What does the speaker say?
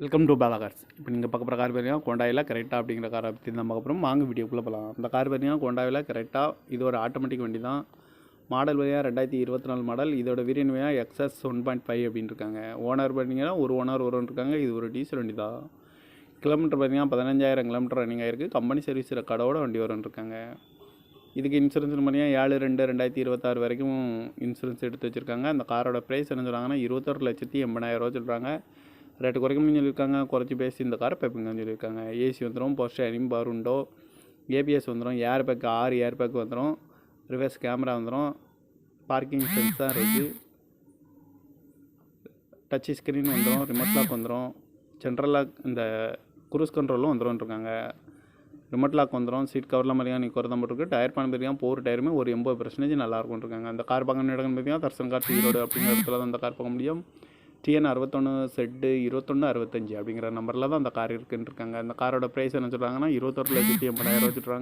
Welcome to Bala cars. இப்போ நீங்கள் பார்க்க போகிற கார் பார்த்தீங்கன்னா ஹோண்டாயில் கரெக்டா அப்படிங்கிற காரை பற்றி தான் பார்க்க போகிறோம். வாங்க வீடியோக்குள்ளே போகலாம். இந்த கார் பார்த்தீங்கன்னா ஹோண்டாவில் கரெக்டா இது ஒரு ஆட்டோமேட்டிக் வண்டி தான். மாடல் வழியாக 2024 மாடல். இதோட வேரியன்ட் வழியாக XS 1.5 அப்படின்னு இருக்காங்க. ஓனர் பார்த்தீங்கன்னா ஒரு ஓனர் இருக்காங்க. இது ஒரு டீசல் வண்டி தான். கிலோமீட்டர் பார்த்தீங்கன்னா 15,000 கிலோமீட்டர் ரன்னிங் ஆகிருக்கு. கம்பெனி சர்வீஸ் ரெக்கார்டோட வண்டி இருக்காங்க. இதுக்கு இன்சூரன்ஸ் பார்த்தீங்கன்னா 7/2/2026 வரைக்கும் இன்சூரன்ஸ் எடுத்து வச்சுருக்காங்க. அந்த காரோட ப்ரைஸ் என்ன சொல்கிறாங்கன்னா 21,80,000 சொல்கிறாங்க. ரேட்டு குறைக்கணும்னு சொல்லியிருக்காங்க. குறைச்சி பேசி இந்த காரை பைப்புங்கன்னு சொல்லியிருக்காங்க. ஏசி வந்துடும், power steering, power window, ABS வந்துடும், ஏர் பேக் 6 ஏர் பேக் வந்துடும், ரிவர்ஸ் கேமரா வந்துடும், பார்க்கிங் சென்சார் இருக்குது, டச் ஸ்க்ரீன் வந்துடும், ரிமோட் லாக் வந்துடும், சென்ட்ரல் லாக் இந்த குரூஸ் கண்ட்ரோலும் வந்துடும் இருக்காங்க. ரிமோட் லாக் வந்துடும், சீட் கவர்லாம் மாதிரியா நீ குறை தான் போட்டுருக்கு. டயர் பண்ண பார்த்தீங்கன்னா போர் டயருமே ஒரு 80% நல்லாயிருக்கும் இருக்காங்க. அந்த கார் பார்க்க இடம்னு பார்த்தீங்கன்னா தர்சன் கார் ஈரோடு அப்படிங்கிற இடத்துல தான் அந்த கார் பார்க்க முடியும். TN 61 Z 2165 அப்படிங்கிற நம்பரில் தான் அந்த கார் இருக்குன்னு இருக்காங்க. அந்த காரோட ப்ரைஸ் என்ன சொல்கிறாங்கன்னா 21,80,000 சொல்கிறாங்க.